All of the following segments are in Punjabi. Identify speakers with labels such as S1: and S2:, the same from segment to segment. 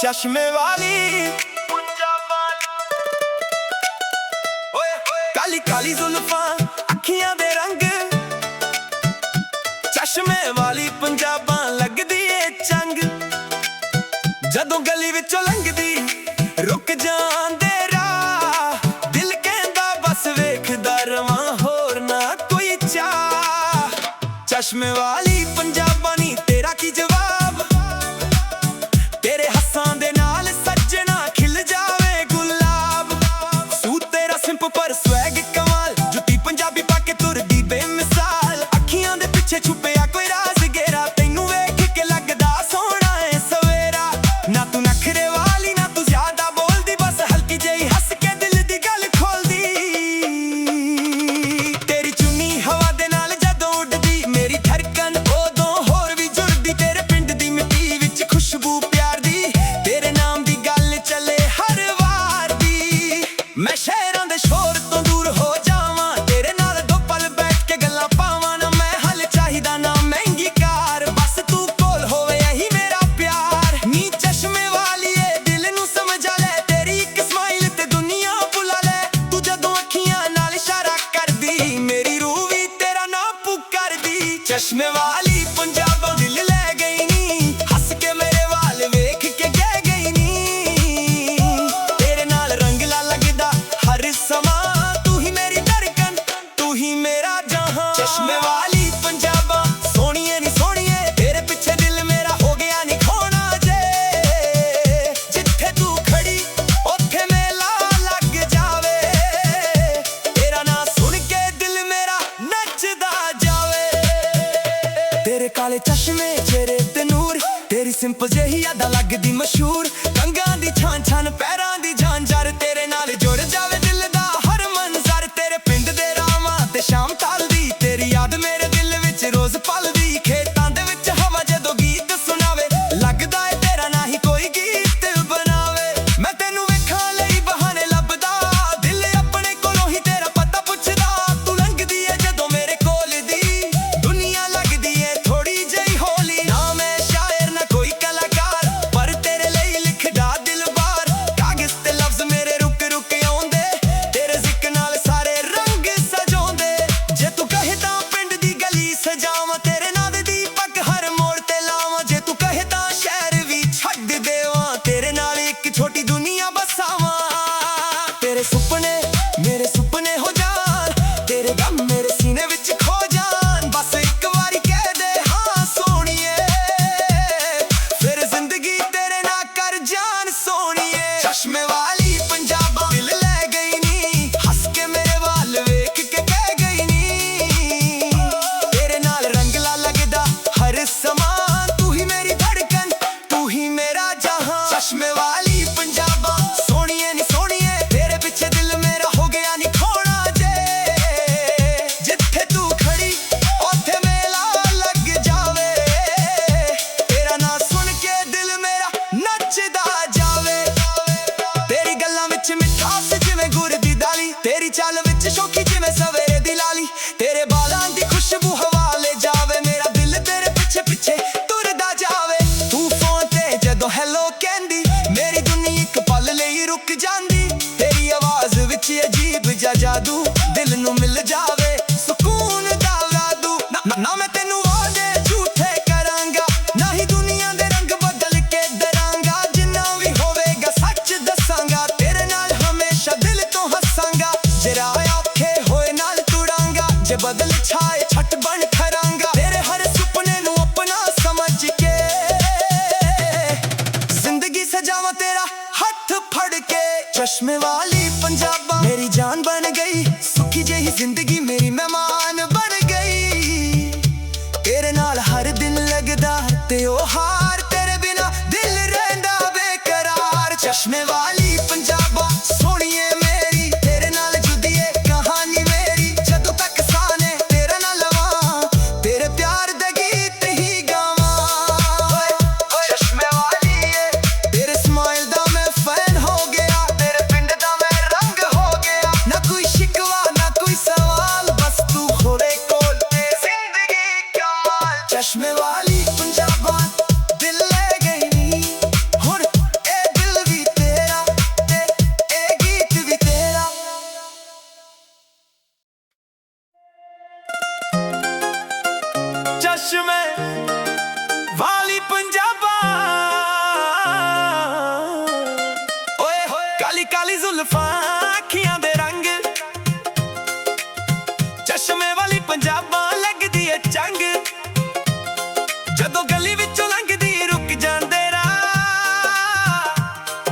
S1: चश्मे वाली काली काली जुल्फां अखियां दे रंग चश्मे वाली पंजाबां लगदी ए चंग जदों गली विचों लंघदी रुक जांदे राह दिल कहंदा बस वेखदा रवां होर ना कोई चाह चश्मे वाली पंजाबां नी तेरा की जवाब तेरे हस्सां दे नाल सजना खिल जावे गुलाब सूट तेरा सिंपल पर स्वैग कमाल जुत्ती पंजाबी पाके तुरदी बेमिसाल अखियां दे पिछे छुपिया कोई राज गेरा तैनू वेख के लगदा सोहना ए सवेरा ना तू नखरे वाली ना तू ज्यादा बोलदी बस हल्की जही हंस के दिल दी गल खोलदी तेरी चुन्नी हवा दे नाल जदों उड़दी मेरी धड़कन उदों होर भी जुड़दी तेरे पिंड दी मिट्टी विच खुशबू प्यार दी तेरे नाम दी गल चले हर वार दी मैं शहरां दे शोर तो दूर हो जावां तेरे नाल दो पल बैठ के गल्लां पावां ना मैं हल चाहिदा ना महंगी कार बस तू कोल होवे यही मेरा प्यार नी चश्मे वाली ए दिल नू समझा ले तेरी एक स्माइल ते दुनिया भुला ले तू जदों अखियां नाल इशारा करदी मेरी रूह भी तेरा नाम पुकारदी चश्मे वाली पंजाबां दिल ले गई नी हंस के मेरे वाल वेख के कह गई नी तेरे नाल रंगला लगदा हर समा तू ही मेरी धड़कन तू ही मेरा जहां चश्मे वाली पंजाबां सोहणिए नी सोहणिए तेरे पिछे दिल मेरा हो गया नी खोना जे जिथे तू खड़ी ओथे मेला लग जावे तेरा नां सुन के दिल मेरा नचदा जावे तेरे काले चश्मे चेहरे ते नूर तेरी सिंपल जेही यादा लगदी मशहूर कंगां दी छान छान पैरां दी झांझर तेरे नाल जुड़ जावे दिल दा हर मंजर तेरे पिंड दे रावां ते शाम टलदी तेरी याद मेरे दिल विच रोज पलदी खेतां दे विच हवा जदों गीत सुनावे लगदा ए तेरा ना ही कोई गीत बनावे मैं तैनू वेखां लई बहाने लभदा दिल अपने कोलों ही तेरा पता पुछदा तू लंघदी ए जदों मेरे कोल दी दुनिया लगदी ए थोड़ी जही होली ना मैं शायर ना कोई कलाकार पर तेरे लई लिखदा दिल बार कागज ते लफ्ज मेरे रुक रुक आउंदे तेरे जिक्र नाल सारे रंग सजाउंदे जे तू कहे तां पिंड दी गली सजावां तेरे नां दे दीपक हर मोड़ ते लावां जे तू कहे तां शहर भी छड्ड देवां तेरे नाल एक छोटी दुनिया बसावां तेरे सुपने हो जान तेरे गम मेरे सीने विच खो जान बस एक वारी कह दे हाँ सोहणिए फिर जिंदगी तेरे ना कर जान सोहणिए चश्मे वाली पंजाबां दिल ले गई नी हंस के मेरे वाल वेख के कह गई नी तेरे नाल रंगला लगदा हर समा तू ही मेरी धड़कन तू ही मेरा जहां चश्मे वाली पंजाबां सोहणिए नी सोहणिए तेरे पिछे दिल मेरा हो गया नी खोना जे जिथे तू खड़ी ओथे मेला लग जावे तेरा नां सुन के दिल मेरा नचदा जावे तेरी गल्लां विच मिठास जिवें गुड़ दी दाली तेरी चाल विच शौकी जिवें सवेरे दी लाली तेरे बालां दी खुशबू हवा ले जावे मेरा दिल तेरे पिछे पिछे तुरदा जावे तू फोन ते जदों हैलो कहंदी मेरी दुनिया एक पल लई रुक जांदी तेरी आवाज विच अजीब जा जादू दिल नू मिल जावे सुकून दा वादू ना मैं तैनू वादे झूठे करांगा ना ही दुनिया दे रंग बदल के डरांगा जिन्ना भी होवेगा सच दसांगा तेरे नाल हमेशा दिल तो हसांगा जरा औखे होए नाल तुड़ांगा जे बदल छाए छट बन खरांगा तेरे हर सुपने नू अपना समझ के जिंदगी सजावां तेरा हथ फड़ के चश्मे वाली पंजाबां मेरी जान बन गई सुखी जेही जिंदगी मेरी मेहमान बन गई तेरे नाल हर दिन लगदा त्योहार तेरे बिना दिल रहिंदा बेकरार चश्मे वाली पंजाबां सोहणिए मेरी तेरे नाल जुदी ए कहानी मेरी जदों तक साने तेरा ना लवां तेरे प्यार दे गीत ही गावां चश्मे वाली तेरे स्माइल दा मैं फैन हो गया तेरे पिंड दा मैं रंग हो गया ना कोई शिकवा ना कोई सवाल बस तू होरे कोल जिंदगी कमाल चश्मे वाली पंजाबां दिल ਚਸ਼ਮੇ ਵਾਲੀ ਪੰਜਾਬਾ ਓਏ ਹੋਏ ਕਾਲੀ ਕਾਲੀ ਜ਼ੁਲਫਾਂ ਅੱਖੀਆਂ ਦੇ ਰੰਗ ਚਸ਼ਮੇ ਵਾਲੀ ਪੰਜਾਬਾ ਲੱਗਦੀ ਏ ਚੰਗ ਜਦੋਂ ਗਲੀ ਵਿੱਚੋਂ ਲੰਘਦੀ ਰੁਕ ਜਾਂਦੇ ਰਾਹ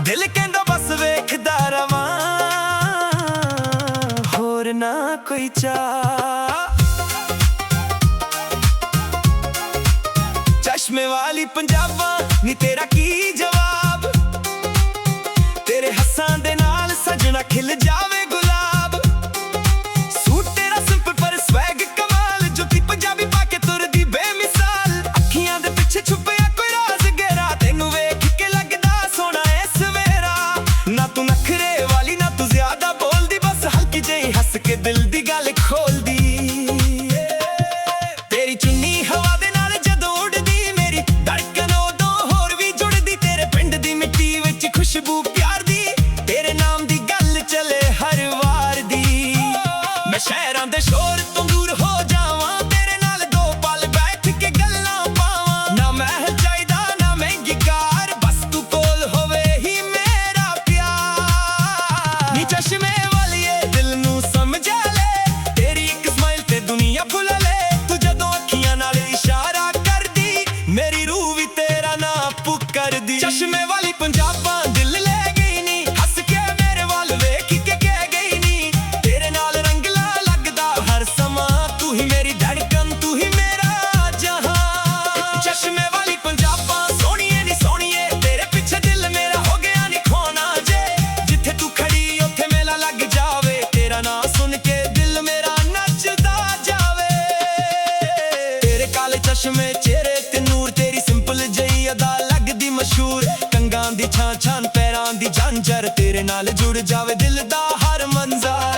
S1: ਦਿਲ ਕਹਿੰਦਾ ਬਸ ਵੇਖਦਾ ਰਵਾਂ ਹੋਰ ਨਾ ਕੋਈ ਚਾਹ ਚਸ਼ਮੇ ਵਾਲੀ ਪੰਜਾਬਾ ਨੀ ਤੇਰਾ ਕੀ ਜਵਾਬ ਤੇਰੇ ਹੱਸਾਂ ਦੇ ਨਾਲ ਸਜਣਾ ਖਿਲ ਜਾਵੇ ਗੁਲਾਬ ਸੂਟ ਤੇਰਾ ਸਿੰਪਲ ਪਰ ਸਵੈਗ ਕਮਾਲ ਜੁੱਤੀ ਪੰਜਾਬੀ ਪਾ ਕੇ ਤੁਰਦੀ ਬੇਮਿਸਾਲ ਅੱਖੀਆਂ ਦੇ ਪਿੱਛੇ ਛੁਪਿਆ ਕੋਈ ਰਾਜ਼ ਗਹਿਰਾ ਤੈਨੂੰ ਵੇਖ ਕੇ ਲੱਗਦਾ ਸੋਹਣਾ ਏ ਸਵੇਰਾ ਨਾ ਤੂੰ ਨਖਰੇ ਵਾਲੀ ਨਾ ਤੂੰ ਜ਼ਿਆਦਾ ਬੋਲਦੀ ਬਸ ਹਲਕੀ ਜਿਹੀ ਹੱਸ ਕੇ ਦਿਲ ਦੀ ਗੱਲ ਖੋਲਦੀ ਤੇਰੀ ਚੁੰਨੀ ਹਵਾ ਦੇ ਨਾਲ ਜਦੋਂ ਉੱਡਦੀ ਮੇਰੀ ਧੜਕਨ ਉਦੋਂ ਹੋਰ ਵੀ ਜੁੜਦੀ ਤੇਰੇ ਪਿੰਡ ਦੀ ਮਿੱਟੀ ਵਿੱਚ ਖੁਸ਼ਬੂ ਪਿਆਰ ਦੀ ਤੇਰੇ ਨਾਮ ਦੀ ਗੱਲ ਚੱਲੇ ਹਰ ਵਾਰ ਦੀ ਮੈਂ ਸ਼ਹਿਰਾਂ ਦੇ ਸ਼ੋਰ ਤੋਂ ਦੂਰ ਹੋ ਜਾਵਾਂ ਤੇਰੇ ਨਾਲ ਦੋ ਪਲ ਬੈਠ ਕੇ ਗੱਲਾਂ ਪਾਵਾਂ ਨਾ ਮਹਿਲ ਚਾਹੀਦਾ ਨਾ ਮਹਿੰਗੀ ਕਾਰ ਬਸ ਤੂੰ ਕੋਲ ਹੋਵੇ ਹੀ ਮੇਰਾ ਪਿਆਰ ਨੀ ਚਸ਼ਮੇ ਵਾਲੀਏ ਦਿਲ ਨੂੰ ਸਮਝਾ ਲੈ ਤੇਰੀ ਇੱਕ ਸਮਾਈਲ ਤੇ ਦੁਨੀਆ ਭੁੱਲ ਲੈ ਤੂੰ ਜਦੋਂ ਅੱਖੀਆਂ ਨਾਲ ਇਸ਼ਾਰਾ ਕਰਦੀ ਮੇਰੀ ਰੂਹ ਵੀ ਤੇਰਾ ਨਾਂ ਪੁੱਕਰਦੀ ਚਸ਼ਮੇ ਵਾਲੀ ਪੰਜਾਬਾ ਦਿਲ ਲੈ ਗਈ ਨੀ ਹੱਸ ਕੇ ਮੇਰੇ ਵੱਲ ਵੇਖ ਕੇ ਕਹਿ ਗਈ ਨੀ ਤੇਰੇ ਨਾਲ ਰੰਗਲਾ ਲੱਗਦਾ ਹਰ ਸਮਾਂ ਤੂੰ ਹੀ ਮੇਰੀ ਧੜਕਨ ਤੂੰ ਹੀ ਮੇਰਾ ਜਹਾਂ ਚਸ਼ਮੇ ਵਾਲੀ ਪੰਜਾਬਾ ਸੋਹਣੀਏ ਨੀ ਸੋਹਣੀਏ ਤੇਰੇ ਪਿੱਛੇ ਦਿਲ ਮੇਰਾ ਹੋ ਗਿਆ ਨੀ ਖੋਣਾ ਜੇ ਜਿੱਥੇ ਤੂੰ ਖੜੀ ਉੱਥੇ ਮੇਲਾ ਲੱਗ ਜਾਵੇ ਤੇਰਾ ਨਾਂ ਸੁਣ ਕੇ ਦਿਲ ਮੇਰਾ ਨੱਚਦਾ ਜਾਵੇ ਤੇਰੇ ਕਾਲੇ ਚਸ਼ਮੇ ਚਿਹਰੇ ਤੇ ਨੂਰ ਤੇਰੀ ਸਿੰਪਲ ਜਿਹੀ ਅਦਾ ਲੱਗਦੀ ਮਸ਼ਹੂਰ ਕੰਗਾਂ ਦੀ ਛਾਂ ਛਾਂ ਪੈਰਾਂ ਦੀ ਝਾਂਜਰ ਤੇਰੇ ਨਾਲ ਜੁੜ ਜਾਵੇ ਦਿਲ ਦਾ ਹਰ ਮੰਜ਼ਰ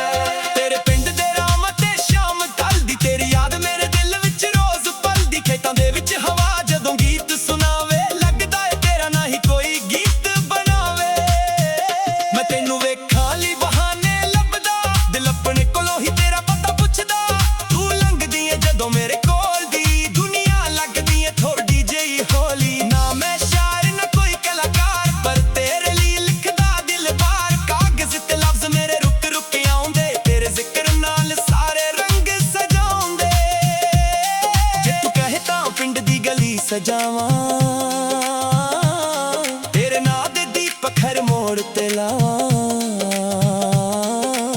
S1: ਤੇਰੇ ਪਿੰਡ ਦੇ ਰਾਮ ਤੇ ਸ਼ਾਮ ਢਲਦੀ ਤੇਰੀ ਯਾਦ ਮੇਰੇ ਦਿਲ ਵਿੱਚ ਰੋਜ਼ ਪਲਦੀ ਖੇਤਾਂ ਦੇ ਵਿੱਚ ਹਵਾ ਜਦੋਂ ਗੀਤ ਸੁਣਾਵੇ ਲੱਗਦਾ ਏ ਤੇਰਾ ਨਾ ਹੀ ਕੋਈ ਗੀਤ ਬਣਾਵੇ ਮੈਂ ਤੈਨੂੰ ਵੇਖਾਂ ਲਈ ਬਹਾਨੇ ਲੱਭਦਾ ਦਿਲ ਆਪਣੇ ਕੋਲੋਂ ਹੀ ਤੇਰਾ ਪਤਾ ਪੁੱਛਦਾ ਤੂੰ ਲੰਘਦੀ ਏ ਜਦੋਂ ਮੇਰੇ ਕੋਲ ਦੀ ਦੁਨੀਆ ਲੱਗਦੀ ਏ ਥੋੜੀ ਜਿਹੀ ਹੌਲੀ ਨਾ ਮੈਂ ਸ਼ਾਇਰ ਨਾ ਕੋਈ ਕਲਾਕਾਰ ਪਰ ਤੇਰੇ ਲਈ ਲਿਖਦਾ ਦਿਲ ਬਾਰ ਕਾਗਜ਼ ਤੇ ਲਫ਼ਜ਼ ਮੇਰੇ ਰੁਕ ਰੁਕ ਕੇ ਆਉਂਦੇ ਤੇਰੇ ਜ਼ਿਕਰ ਨਾਲ ਸਾਰੇ ਰੰਗ ਸਜਾਉਂਦੇ ਜੇ ਤੂੰ ਕਹੇ ਤਾਂ ਪਿੰਡ ਦੀ ਗਲੀ ਸਜਾਵਾਂ ਤੇਰੇ ਨਾਂ ਦੇ ਦੀਪਕ ਹਰ ਮੋੜ ਤੇ ਲਾਵਾਂ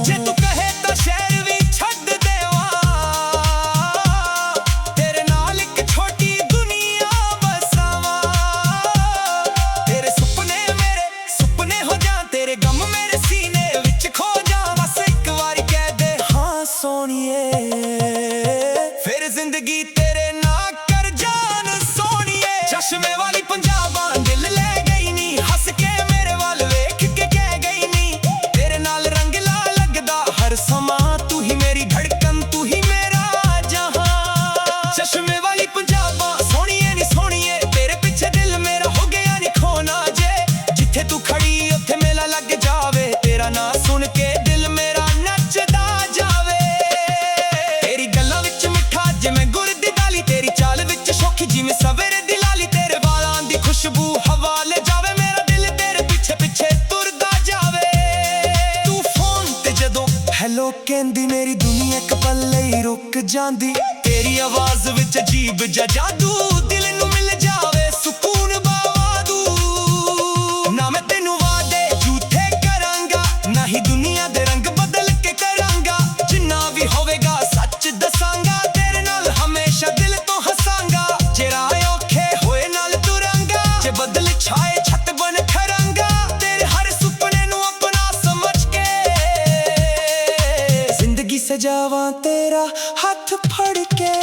S1: ਜੇ ਤੂੰ ਕਹੇ ਤਾਂ ਸ਼ਹਿਰ ਵੀ ਛੱਡ ਦੇਵਾਂ ਤੇਰੇ ਨਾਲ ਇੱਕ ਛੋਟੀ ਦੁਨੀਆ ਬਸਾਵਾਂ ਤੇਰੇ ਸੁਪਨੇ ਮੇਰੇ ਸੁਪਨੇ ਹੋ ਜਾਣ ਤੇਰੇ ਗਮ ਮੇਰੇ ਸੀਨੇ ਵਿੱਚ ਖੋ ਜਾਣ ਬਸ ਇੱਕ ਵਾਰੀ ਕਹਿ ਦੇ ਹਾਂ ਸੋਹਣੀਏ ਫਿਰ ਜ਼ਿੰਦਗੀ ਤੇਰੇ ਨਾਲ ਕਰ ਜਾਣ ਸੋਹਣੀਏ ਚਸ਼ਮੇ ਵਾਲੀ ਪੰਜਾਬਾ ਦਿਲ ਲੈ ਗਈ ਨੀ ਹੱਸ ਕੇ ਮੇਰੇ ਵੱਲ ਵੇਖ ਕੇ ਕਹਿ ਗਈ ਨੀ ਤੇਰੇ ਨਾਲ ਰੰਗਲਾ ਲੱਗਦਾ ਹਰ ਸਮਾਂ ਤੂੰ ਹੀ ਮੇਰੀ ਧੜਕਨ ਤੂੰ ਹੀ ਮੇਰਾ ਜਹਾਂ ਚਸ਼ਮੇ ਵਾਲੀ ਪੰਜਾਬਾ ਸੋਹਣੀਏ ਨੀ ਸੋਹਣੀਏ ਤੇਰੇ ਪਿੱਛੇ ਦਿਲ ਮੇਰਾ ਹੋ ਗਿਆ ਨੀ ਖੋਣਾ ਜੇ ਜਿੱਥੇ ਤੂੰ ਖੜੀ ਉੱਥੇ ਮੇਲਾ ਲੱਗ ਜਾਵੇ ਤੇਰਾ ਨਾਂ ਸੁਣ ਕੇ ਦਿਲ ਮੇਰਾ ਨੱਚਦਾ ਜਾਵੇ ਤੇਰੀ ਗੱਲਾਂ ਵਿੱਚ ਮਿੱਠਾ ਜਿਵੇਂ ਗੁੜ ਦੀ ਡਾਲੀ ਤੇਰੀ ਚਾਲ ਵਿੱਚ ਸ਼ੌਖੀ ਜਿਵੇਂ ਸਵੇਰੇ ਦੀ ਲਾਲੀ ਤੇਰੇ ਵਾਲਾਂ ਦੀ ਖੁਸ਼ਬੂ ਹਵਾ ਲੈ ਜਾਵੇ ਮੇਰਾ ਦਿਲ ਤੇਰੇ ਪਿੱਛੇ ਪਿੱਛੇ ਤੁਰਦਾ ਜਾਵੇ ਤੂੰ ਫੋਨ ਤੇ ਜਦੋਂ ਹੈਲੋ ਕਹਿੰਦੀ ਮੇਰੀ ਦੁਨੀਆ ਇੱਕ ਪਲ ਲਈ ਰੁਕ ਜਾਂਦੀ ਤੇਰੀ ਆਵਾਜ਼ ਵਿੱਚ ਅਜੀਬ ਜਿਹਾ ਜਾਦੂ ਦਿਲ ਨੂੰ ਮਿਲ ਜਾਵੇ ਸਕੂਨ ਬਾਵਾਦੂ ਨਾ ਮੈਂ ਤੈਨੂੰ ਵਾਅਦੇ ਝੂਠੇ ਕਰਾਂਗਾ ਨਾ ਹੀ ਦੁਨੀਆ ਦੇ ਰੰਗ ਬਦਲ ਕੇ ਕਰਾਂਗਾ ਜਿੰਨਾ ਵੀ ਹੋਵੇਗਾ ਸੱਚ ਦੱਸਾਂਗਾ ਤੇਰੇ ਨਾਲ ਹਮੇਸ਼ਾ ਦਿਲ ਤੋਂ ਹੱਸਾਂਗਾ ਜੇ ਰਾਹ ਔਖੇ ਹੋਏ ਨਾਲ ਤੁਰਾਂਗਾ ਜੇ ਬਦਲ ਛਾਏ ਛੱਤ ਬਣ ਖਰਾਂਗਾ ਤੇਰੇ ਹਰ ਸੁਪਨੇ ਨੂੰ ਆਪਣਾ ਸਮਝ ਕੇ ਜ਼ਿੰਦਗੀ ਸਜਾਵਾਂ ਤੇਰਾ ਹੱਥ ਫੜ ਕੇ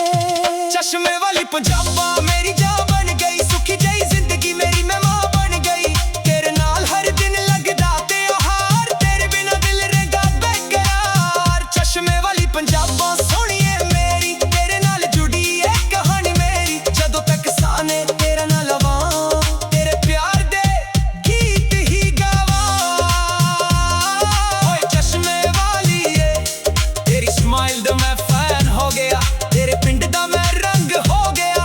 S1: ਚਸ਼ਮੇ ਵਾਲੀ ਪੰਜਾਬਾ ਮੇਰੀ ਜਾਨ ਬਣ ਗਈ ਸੁਖੀ ਜਿਹੀ ਜ਼ਿੰਦਗੀ ਮੇਰੀ ਮਹਿਮਾਨ ਬਣ ਗਈ ਤੇਰੇ ਨਾਲ ਹਰ ਦਿਨ ਲੱਗਦਾ ਤਿਉਹਾਰ ਤੇਰੇ ਬਿਨਾਂ ਦਿਲ ਰਹਿੰਦਾ ਬੇਕਰਾਰ ਚਸ਼ਮੇ ਵਾਲੀ ਪੰਜਾਬਾ ਸੋਹਣੀਏ ਮੇਰੀ ਤੇਰੇ ਨਾਲ ਜੁੜੀ ਏ ਕਹਾਣੀ ਮੇਰੀ ਜਦੋਂ ਤੱਕ ਸਾਹ ਨੇ ਤੇਰਾ ਨਾ ਲਵਾਂ ਤੇਰੇ ਪਿਆਰ ਦੇ ਗੀਤ ਹੀ ਗਾਵਾਂ ਓਏ ਚਸ਼ਮੇ ਵਾਲੀਏ ਤੇਰੀ ਸਮਾਈਲ ਦਾ ਮੈਂ ਫੈਨ ਹੋ ਗਿਆ ਤੇਰੇ ਪਿੰਡ ਦਾ ਮੈਂ ਰੰਗ ਹੋ ਗਿਆ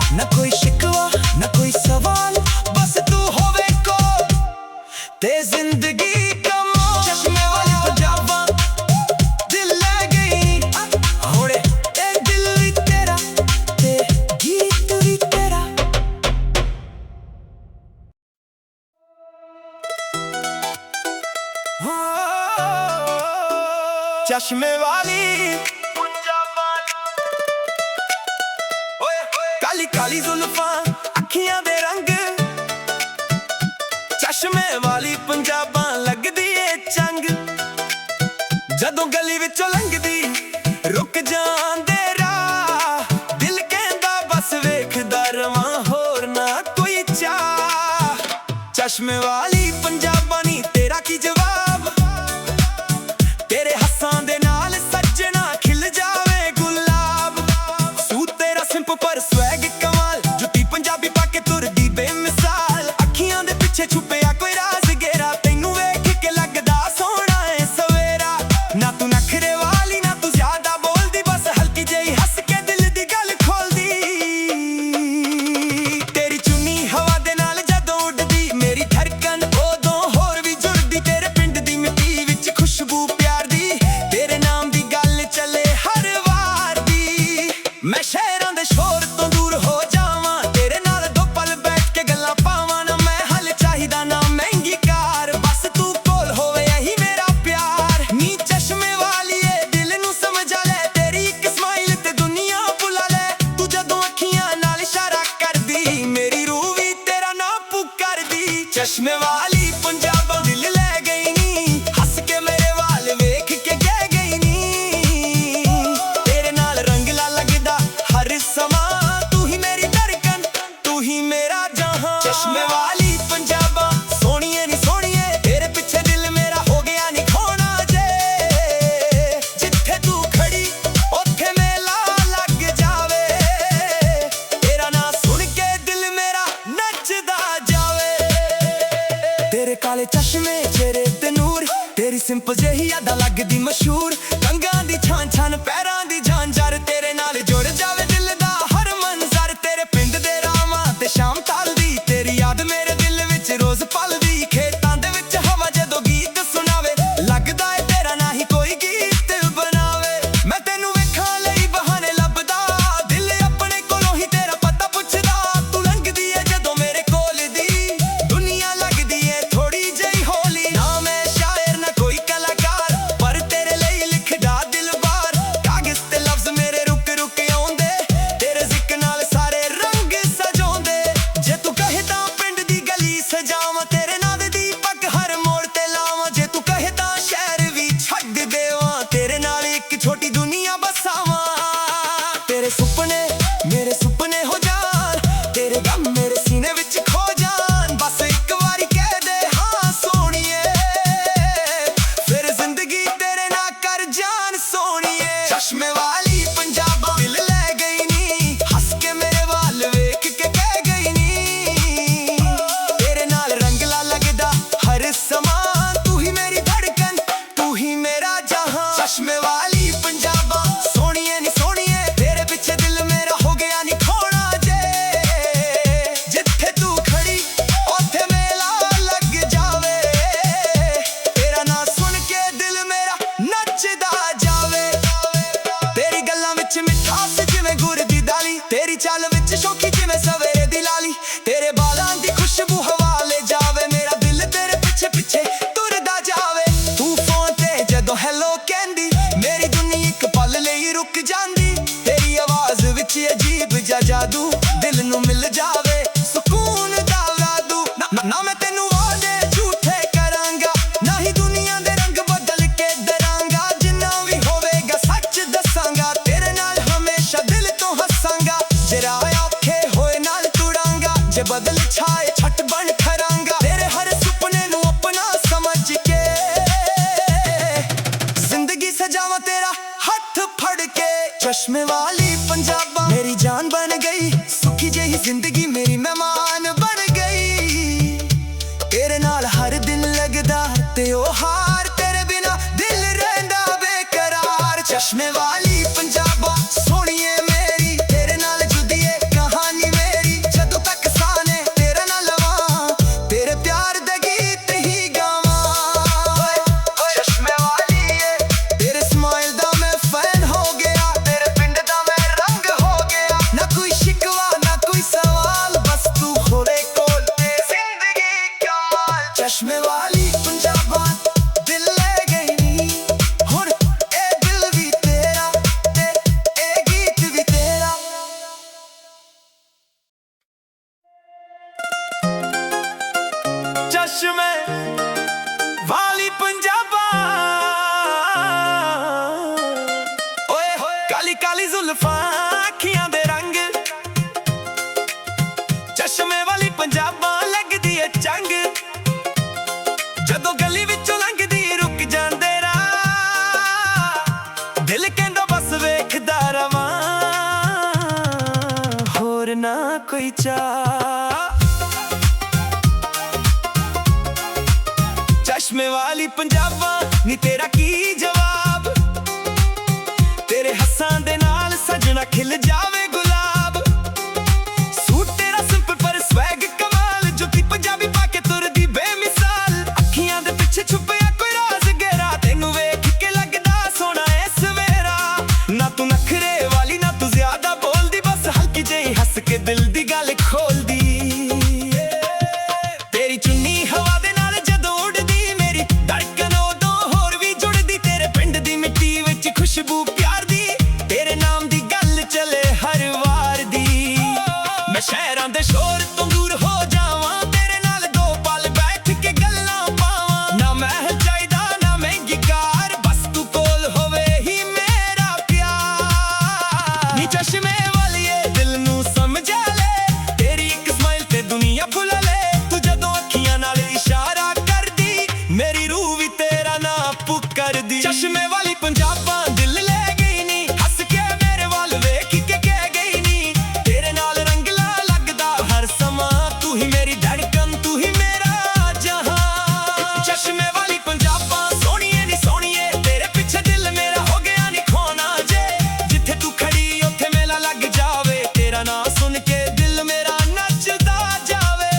S1: ਚਸ਼ਮੇ ਵਾਲੀ ਪੰਜਾਬਾਂ ਓਏ ਕਾਲੀ ਕਾਲੀ ਜ਼ੁਲਫਾਂ ਅੱਖੀਆਂ ਦੇ ਰੰਗ ਚਸ਼ਮੇ ਵਾਲੀ ਪੰਜਾਬਾਂ ਲੱਗਦੀ ਏ ਚੰਗ ਜਦੋਂ ਗਲੀ ਵਿੱਚੋਂ ਲੰਘਦੀ ਰੁਕ ਜਾਂਦੇ ਰਾਹ ਦਿਲ ਕਹਿੰਦਾ ਬਸ ਵੇਖਦਾ ਰਵਾਂ ਹੋਰ ਨਾ ਕੋਈ ਚਾਹ ਚਸ਼ਮੇ ਵਾਲੀ ਪੰਜਾਬਾਂ ਨੀ ਤੇਰਾ ਕੀ ਜਵਾਬ ਤੇਰੇ ਹੱਸਾਂ ਦੇ ਨਾਲ ਸੱਜਣਾ ਖਿਲ ਜਾਵੇ ਗੁਲਾਬ ਸੂਟ ਤੇਰਾ ਸਿੰਪਲ ਪਰ ਸਵੈਗ ਕਮਾਲ ਜੁੱਤੀ ਪੰਜਾਬੀ ਪਾ ਕੇ ਤੁਰਦੀ ਬੇਮਿਸਾਲ ਅੱਖੀਆਂ ਦੇ ਪਿੱਛੇ ਛੁਪਿਆ ਕੋਈ ਰਾਜ਼ ਗੇਰਾ ਤੈਨੂੰ ਵੇਖ ਕੇ ਲੱਗਦਾ ਸੋਹਣਾ ਏ ਸਵੇਰਾ ਨਾ ਤੂੰ ਨਖਰੇ ਵਾਲੀ ਨਾ ਤੂੰ ਜ਼ਿਆਦਾ ਬੋਲਦੀ ਬਸ ਹਲਕੀ ਜਿਹੀ ਹੱਸ ਕੇ ਦਿਲ ਦੀ ਗੱਲ ਖੋਲਦੀ ਤੇਰੀ ਚੁੰਨੀ ਹਵਾ ਦੇ ਨਾਲ ਜਦੋਂ ਉੱਡਦੀ ਮੇਰੀ ਧੜਕਨ ਉਦੋਂ ਹੋਰ ਵੀ ਜੁੜਦੀ ਤੇਰੇ ਪਿੰਡ ਦੀ ਮਿੱਟੀ ਵਿੱਚ ਖੁਸ਼ਬੂ ਪਿਆਰ ਦੀ ਤੇਰੇ ਨਾਮ ਦੀ ਗੱਲ ਚੱਲੇ ਹਰ ਵਾਰ ਦੀ ਮੈਂ ਸ਼ਹਿਰਾਂ ਦੇ ਸ਼ੋਰ ਤੋਂ ਦੂਰ ਹੋ ਜਾਵਾਂ ਤੇਰੇ ਨਾਲ ਦੋ ਪਲ ਬੈਠ ਕੇ ਗੱਲਾਂ ਪਾਵਾਂ ਨਾ ਮੈਂ ਹਲ ਚਾਹੀਦਾ ਨਾ ਮਹਿੰਗੀ ਕਾਰ ਬਸ ਤੂੰ ਕੋਲ ਹੋਵੇ ਇਹੀ ਮੇਰਾ ਪਿਆਰ ਨੀ ਚਸ਼ਮੇ ਵਾਲੀ ਏ ਦਿਲ ਨੂੰ ਸਮਝਾ ਲੈ ਤੇਰੀ ਇੱਕ ਸਮਾਈਲ ਤੇ ਦੁਨੀਆ ਭੁਲਾ ਲੈ ਤੂੰ ਜਦੋਂ ਅੱਖੀਆਂ ਨਾਲ ਇਸ਼ਾਰਾ ਕਰਦੀ ਮੇਰੀ ਰੂਹ ਵੀ ਤੇਰਾ ਨਾਂ ਪੁਕਾਰਦੀ ਚਸ਼ਮੇ ਵਾਲੀ ਪੰਜਾਬੋਂ ਦਿਲ ਲੈ ਗਈ ਨੀ ਹੱਸ ਕੇ ਮੇਰੇ ਵਾਲ ਵੇਖ ਕੇ ਕਹਿ ਗਈ ਨੀ ਤੇਰੇ ਨਾਲ ਰੰਗਲਾ ਲੱਗਦਾ ਹਰ ਸਮਾਂ ਤੂੰ ਹੀ ਮੇਰੀ ਧੜਕਨ ਤੂੰ ਹੀ ਮੇਰਾ ਜਹਾਂ ਚਸ਼ਮੇ ਵਾਲੀ ਪੰਜਾਬਾਂ ਸੋਹਣੀਏ ਨੀ ਸੋਹਣੀਏ ਤੇਰੇ ਪਿੱਛੇ ਦਿਲ ਮੇਰਾ ਹੋ ਗਿਆ ਨੀ ਖੋਣਾ ਜੇ ਜਿੱਥੇ ਤੂੰ ਖੜੀ ਉੱਥੇ ਮੇਲਾ ਲੱਗ ਜਾਵੇ ਤੇਰਾ ਨਾਂ ਸੁਣ ਕੇ ਦਿਲ ਮੇਰਾ ਨੱਚਦਾ ਜਾਵੇ ਤੇਰੇ ਕਾਲੇ ਚਸ਼ਮੇ ਚਿਹਰੇ ਤੇ ਨੂਰ ਤੇਰੀ ਸਿੰਪਲ ਜਿਹੀ ਯਾਦਾਂ ਲੱਗਦੀ ਮਸ਼ਹੂਰ ਕੰਗਾਂ ਦੀ ਛਾਨ ਛਾਨ ਪੈਰਾਂ ਦੀ ਝਾਂਜਰ ਤੇਰੇ ਨਾਲ ਜੁੜ ਜਾਵੇ ਦਿਲ ਦਾ ਹਰ ਮੰਜ਼ਰ ਤੇਰੇ ਪਿੰਡ ਦੇ ਰਾਵਾਂ ਤੇ ਸ਼ਾਮ ਟਲਦੀ ਤੇਰੀ ਯਾਦ ਮੇਰੇ ਦਿਲ ਵਿੱਚ ਰੋਜ਼ ਪਲਦੀ ਖੇਤਾਂ ਦੇ ਵਿੱਚ ਹਵਾ ਜਦੋਂ ਗੀਤ ਸੁਣਾਵੇ ਲੱਗਦਾ ਏ ਤੇਰਾ ਨਾ ਹੀ ਕੋਈ ਗੀਤ ਬਣਾਵੇ ਮੈਂ ਤੈਨੂੰ ਵੇਖਣ ਲਈ ਬਹਾਨੇ ਲੱਭਦਾ ਦਿਲ ਆਪਣੇ ਕੋਲੋਂ ਹੀ ਤੇਰਾ ਪਤਾ ਪੁੱਛਦਾ ਤੂੰ ਲੰਘਦੀ ਏ ਜਦੋਂ ਮੇਰੇ ਕੋਲ ਦੀ ਦੁਨੀਆ ਲੱਗਦੀ ਏ ਥੋੜੀ ਜਿਹੀ ਹੌਲੀ ਨਾ ਮੈਂ ਸ਼ਾਇਰ ਨਾ ਕੋਈ ਕਲਾਕਾਰ ਪਰ ਤੇਰੇ ਲਈ ਲਿਖਦਾ ਦਿਲ ਬਾਰ ਕਾਗਜ਼ ਤੇ ਲਫ਼ਜ਼ ਮੇਰੇ ਰੁਕ ਰੁਕ ਆਉਂਦੇ ਤੇਰੇ ਜ਼ਿਕਰ ਨਾਲ ਸਾਰੇ ਰੰਗ ਸਜਾਉਂਦੇ ਜੇ ਤੂੰ ਕਹੇ ਤਾਂ ਪਿੰਡ ਦੀ ਗਲੀ ਸਜਾਵਾਂ ਤੇਰੇ ਨਾਂ ਦੇ ਦੀਪਕ ਹਰ ਮੋੜ ਤੇ ਲਾਵਾਂ ਜੇ ਤੂੰ ਕਹੇ ਤਾਂ ਸ਼ਹਿਰ ਵੀ ਛੱਡ ਦੇਵਾਂ ਤੇਰੇ ਨਾਲ ਇੱਕ ਛੋਟੀ ਦੁਨੀਆ ਬਸਾਵਾਂ ਤੇਰੇ ਸੁਪਨੇ ਹੋ ਜਾਣ ਤੇਰੇ ਗਮ ਮੇਰੇ ਸੀਨੇ ਵਿੱਚ ਖੋ ਜਾਣ ਬਸ ਇੱਕ ਵਾਰੀ ਕਹਿ ਦੇ ਹਾਂ ਸੋਹਣੀਏ ਫਿਰ ਜ਼ਿੰਦਗੀ ਤੇਰੇ ਨਾਲ ਕਰ ਜਾਣ ਸੋਹਣੀਏ ਚਸ਼ਮੇ ਵਾਲੀ ਪੰਜਾਬਾਂ ਦਿਲ ਲੈ ਗਈ ਨੀ ਹੱਸ ਕੇ ਮੇਰੇ ਵਾਲ ਵੇਖ ਕੇ ਕਹਿ ਗਈ ਨੀ ਤੇਰੇ ਨਾਲ ਰੰਗਲਾ ਲੱਗਦਾ ਹਰ ਸਮਾਂ ਤੂੰ ਹੀ ਮੇਰੀ ਧੜਕਨ ਤੂੰ ਹੀ ਮੇਰਾ ਜਹਾਂ ਚਸ਼ਮੇ ਵਾਲੀ ਪੰਜਾਬਾਂ ਸੋਹਣੀਏ ਨੀ ਸੋਹਣੀਏ ਤੇਰੇ ਪਿੱਛੇ ਦਿਲ ਮੇਰਾ ਹੋ ਗਿਆ ਨੀ ਖੋਣਾ ਜੇ ਜਿੱਥੇ ਤੂੰ ਖੜੀ ਉੱਥੇ ਮੇਲਾ ਲੱਗ ਜਾਵੇ ਤੇਰਾ ਨਾਂ ਸੁਣ ਕੇ ਦਿਲ ਮੇਰਾ ਨੱਚਦਾ ਜਾਵੇ ਤੇਰੀ ਗੱਲਾਂ ਵਿੱਚ ਮਿਠਾਸ ਜਿਵੇਂ ਗੁੜ ਦੀ ਦਾਲੀ ਤੇਰੀ ਚਾਲ ਵਿੱਚ ਸ਼ੌਖੀ ਜਿਵੇਂ ਸਵੇਰੇ ਦੀ ਲਾਲੀ ਤੇਰੇ ਬਾਲਾਂ ਦੀ ਖੁਸ਼ਬੂ ਹਵਾ ਲੈ ਜਾਵੇ ਮੇਰਾ ਦਿਲ ਤੇਰੇ ਪਿੱਛੇ ਪਿੱਛੇ ਤੁਰਦਾ ਜਾਵੇ ਤੂੰ ਫੋਨ ਤੇ ਜਦੋਂ ਹੈਲੋ ਕਹਿੰਦੀ ਮੇਰੀ ਦੁਨੀਆ ਇੱਕ ਪਲ ਲਈ ਰੁਕ ਜਾਂਦੀ ਤੇਰੀ ਆਵਾਜ਼ ਵਿੱਚ ਅਜੀਬ ਜਿਹਾ ਜਾਦੂ ਦਿਲ ਨੂੰ ਮਿਲ ਜਾਵੇ ਸਕੂਨ ਦਾ ਵਾਦੂ ਨਾ ਮੈਂ ਤੈਨੂੰ ਵਾਅਦੇ ਝੂਠੇ ਕਰਾਂਗਾ ਨਾ ਹੀ ਦੁਨੀਆ ਦੇ ਰੰਗ ਬਦਲ ਕੇ ਡਰਾਂਗਾ ਜਿੰਨਾ ਵੀ ਹੋਵੇਗਾ ਸੱਚ ਦੱਸਾਂਗਾ ਤੇਰੇ ਨਾਲ ਹਮੇਸ਼ਾ ਦਿਲ ਤੋਂ ਹੱਸਾਂਗਾ ਜਰਾ ਔਖੇ ਹੋਏ ਨਾਲ ਤੁਰਾਂਗਾ ਜੇ ਬਦਲ ਛਾਏ ਛੱਟ ਬਣ ਖਰਾਂਗਾ ਤੇਰੇ ਹਰ ਸੁਪਨੇ ਨੂੰ ਆਪਣਾ ਸਮਝ ਕੇ ਜ਼ਿੰਦਗੀ ਸਜਾਵਾਂ ਤੇਰਾ ਹੱਥ ਫੜ ਕੇ ਚਸ਼ਮੇ ਵਾਲੀ ਪੰਜਾਬਾਂ ਮੇਰੀ ਜਾਨ ਬਣ ਗਈ ਸੁਖੀ ਜਿਹੀ ਜ਼ਿੰਦਗੀ ਮੇਰੀ ਮਹਿਮਾਨ ਬਣ ਗਈ ਤੇਰੇ ਨਾਲ ਹਰ ਦਿਨ ਲੱਗਦਾ ਤਿਉਹਾਰ ਤੇਰੇ ਬਿਨਾ ਦਿਲ ਰਹਿੰਦਾ ਬੇਕਰਾਰ ਚਸ਼ਮੇ ਵਾਲੀ ਪੰਜਾਬਾਂ ਸੋਹਣੀਏ ਮੇਰੀ ਤੇਰੇ ਨਾਲ ਜੁੜੀ ਏ ਕਹਾਣੀ ਮੇਰੀ ਜਦੋਂ ਤੱਕ ਸਾਹ ਨੇ ਤੇਰਾ ਨਾ ਲਵਾਂ ਤੇਰੇ ਪਿਆਰ ਦਾ ਗੀਤ ਹੀ ਗਾਵਾਂ ਚਸ਼ਮੇ ਵਾਲੀ ਏ ਤੇਰੇ ਸਮਾਈਲ ਦਾ ਮੈਂ ਫੈਨ ਹੋ ਗਿਆ ਤੇਰੇ ਪਿੰਡ ਦਾ ਮੈਂ ਰੰਗ ਹੋ ਗਿਆ ਨਾ ਕੋਈ ਸ਼ਿਕਵਾ ਨਾ ਕੋਈ ਸਵਾਲ ਬਸ ਤੂੰ ਹੋਰੇ ਕੋਲ ਤੇ ਜ਼ਿੰਦਗੀ ਕਮਾਲ ਚਸ਼ਮੇ ਵਾਲੀ ਪੰਜਾਬਾਂ ਦਿਲ ਲੈ ਗਈ ਨੀ ਹੁਣ ਚਸ਼ਮੇ ਵਾਲੀ ਪੰਜਾਬਾਂ ਲੱਗਦੀ ਏ ਚੰਗ, ਜਦੋਂ ਗਲੀ ਵਿੱਚੋਂ ਲੰਘਦੀ ਰੁਕ ਜਾਂਦੇ ਰਾਹ। ਦਿਲ ਕਹਿੰਦਾ ਬਸ ਵੇਖਦਾ ਰਵਾਂ, ਹੋਰ ਨਾ ਕੋਈ ਚਾਹ। ਚਸ਼ਮੇ ਵਾਲੀ ਪੰਜਾਬਾਂ ਨੀ ਤੇਰਾ ਕੀ ਜਵਾਬ, ਤੇਰੇ ਹੱਸਾਂ ਦੇ ਨਾਲ ਸਜਣਾ ਖਿਲ ਜਾਵੇ ਗੁਲਾਬ। ਸੂਟ ਤੇਰਾ ਸਿੰਪਲ ਪਰ ਸਵੈਗ ਕਮਾਲ, ਜੁੱਤੀ ਪੰਜਾਬੀ ਪਾ ਕੇ ਤੁਰਦੀ ਬੇਮਿਸਾਲ। ਅੱਖੀਆਂ ਦੇ ਪਿੱਛੇ ਛੁਪਿਆ ਕੋਈ ਰਾਜ਼ ਗਹਿਰਾ, ਤੈਨੂੰ ਵੇਖ ਕੇ ਲੱਗਦਾ ਸੋਹਣਾ ਏ ਸਵੇਰਾ। ਨਾ ਤੂੰ ਨਖਰੇ ਵਾਲੀ ਨਾ ਤੂੰ ਜ਼ਿਆਦਾ ਬੋਲਦੀ, ਬਸ ਹਲਕੀ ਜਿਹੀ ਹੱਸ ਕੇ ਦਿਲ ਦੀ ਗੱਲ ਖੋਲਦੀ। ਤੇਰੀ ਚੁੰਨੀ ਹਵਾ ਦੇ ਨਾਲ ਜਦੋਂ ਉੱਡਦੀ, ਮੇਰੀ ਧੜਕਨ ਉਦੋਂ ਹੋਰ ਵੀ ਜੁੜਦੀ। ਤੇਰੇ ਪਿੰਡ ਦੀ ਮਿੱਟੀ ਵਿੱਚ ਖੁਸ਼ਬੂ ਪਿਆਰ ਦੀ, ਤੇਰੇ ਨਾਮ ਦੀ ਗੱਲ ਚੱਲੇ ਹਰ ਵਾਰ ਦੀ। ਮੈਂ ਸ਼ਹਿਰਾਂ ਦੇ ਸ਼ੋਰ ਤੋਂ ਦੂਰ ਹੋ ਜਾਵਾਂ, ਤੇਰੇ ਨਾਲ ਦੋ ਪਲ ਬੈਠ ਕੇ ਗੱਲਾਂ ਪਾਵਾਂ। ਨਾ ਮਹਿਲ ਚਾਹੀਦਾ ਨਾ ਮਹਿੰਗੀ ਕਾਰ, ਬਸ ਤੂੰ ਕੋਲ ਹੋਵੇ ਹੀ ਮੇਰਾ ਪਿਆਰ। ਨੀ ਚਸ਼ਮੇ ਵਾਲੀਏ ਦਿਲ ਨੂੰ ਸਮਝਾ ਲੈ, ਤੇਰੀ ਇੱਕ ਸਮਾਈਲ ਤੇ ਦੁਨੀਆ ਭੁੱਲ ਲੈ। ਤੂੰ ਜਦੋਂ ਅੱਖੀਆਂ ਨਾਲ ਇਸ਼ਾਰਾ ਕਰਦੀ, ਮੇਰੀ ਰੂਹ ਵੀ ਤੇਰਾ ਨਾਂ ਪੁੱਕਰਦੀ। ਚਸ਼ਮੇ ਵਾਲੀ ਪੰਜਾਬਾਂ ਦਿਲ ਲੈ ਗਈ ਨੀ, ਹੱਸ ਕੇ ਮੇਰੇ ਵੱਲ ਵੇਖ ਕੇ ਕਹਿ ਗਈ ਨੀ। ਤੇਰੇ ਨਾਲ ਰੰਗਲਾ ਲੱਗਦਾ ਹਰ ਸਮਾਂ, ਤੂੰ ਹੀ ਮੇਰੀ ਧੜਕਨ ਤੂੰ ਹੀ ਮੇਰਾ ਜਹਾਂ। ਚਸ਼ਮੇ ਵਾਲੀ ਪੰਜਾਬਾਂ ਸੋਹਣੀਏ ਨੀ ਸੋਹਣੀਏ, ਤੇਰੇ ਪਿੱਛੇ ਦਿਲ ਮੇਰਾ ਹੋ ਗਿਆ ਨੀ ਖੋਣਾ ਜੇ। ਜਿੱਥੇ ਤੂੰ ਖੜੀ ਉੱਥੇ ਮੇਲਾ ਲੱਗ ਜਾਵੇ, ਤੇਰਾ ਨਾਂ ਸੁਣ ਕੇ ਦਿਲ ਮੇਰਾ ਨੱਚਦਾ ਜਾਵੇ।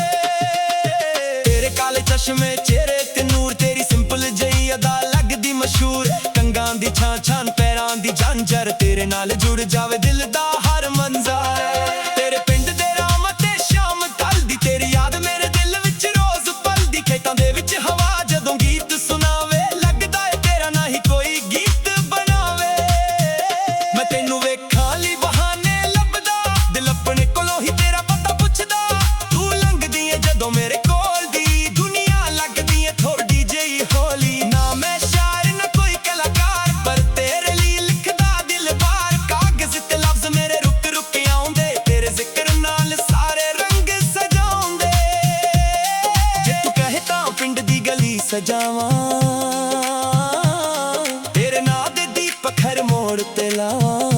S1: ਤੇਰੇ ਕਾਲੇ ਚਸ਼ਮੇ ਚਿਹਰੇ ਤੇ ਨੂਰ, ਤੇਰੀ ਸਿੰਪਲ ਜਿਹੀ ਅਦਾ ਲੱਗਦੀ ਮਸ਼ਹੂਰ। ਕੰਗਾਂ ਦੀ ਛਾਂ ਛਾਂ ਪੈਰਾਂ ਦੀ ਝਾਂਜਰ, ਤੇਰੇ ਨਾਲ ਜੁੜ ਜਾਵੇ ਦਿਲ ਦਾ ਹਰ ਮੰਜ਼ਰ। ਤੇਰੇ ਪਿੰਡ ਦੇ ਰਾਮ ਤੇ ਸ਼ਾਮ ਢਲਦੀ, ਤੇਰੀ ਯਾਦ ਮੇਰੇ ਦਿਲ ਵਿੱਚ ਰੋਜ਼ ਪਲਦੀ। ਖੇਤਾਂ ਦੇ ਵਿੱਚ ਹਵਾ ਜਦੋਂ ਗੀਤ ਸੁਣਾਵੇ, ਲੱਗਦਾ ਏ ਤੇਰਾ ਨਾ ਹੀ ਕੋਈ ਗੀਤ ਬਣਾਵੇ। ਮੈਂ ਤੈਨੂੰ ਵੇਖਾਂ ਲਈ ਬਹਾਨੇ ਲੱਭਦਾ, ਦਿਲ ਆਪਣੇ ਕੋਲੋਂ ਹੀ ਤੇਰਾ ਪਤਾ ਪੁੱਛਦਾ। ਤੂੰ ਲੰਘਦੀ ਏ ਜਦੋਂ ਮੇਰੇ ਕੋਲ ਦੀ, ਦੁਨੀਆ ਲੱਗਦੀ ਏ ਥੋੜੀ ਜਿਹੀ ਹੌਲੀ। ਨਾ ਮੈਂ ਸ਼ਾਇਰ ਨਾ ਕੋਈ ਕਲਾਕਾਰ, ਪਰ ਤੇਰੇ ਲਈ ਲਿਖਦਾ ਦਿਲ ਬਾਰ। ਕਾਗਜ਼ ਤੇ ਲਫ਼ਜ਼ ਮੇਰੇ ਰੁਕ ਰੁਕ ਕੇ ਆਉਂਦੇ, ਤੇਰੇ ਜ਼ਿਕਰ ਨਾਲ ਸਾਰੇ ਰੰਗ ਸਜਾਉਂਦੇ। ਜੇ ਤੂੰ ਕਹੇ ਤਾਂ ਪਿੰਡ ਦੀ ਗਲੀ ਸਜਾਵਾਂ, ਤੇਰੇ ਨਾਂ ਦੇ ਦੀਪਕ ਹਰ ਮੋੜ ਤੇ ਲਾਵਾਂ।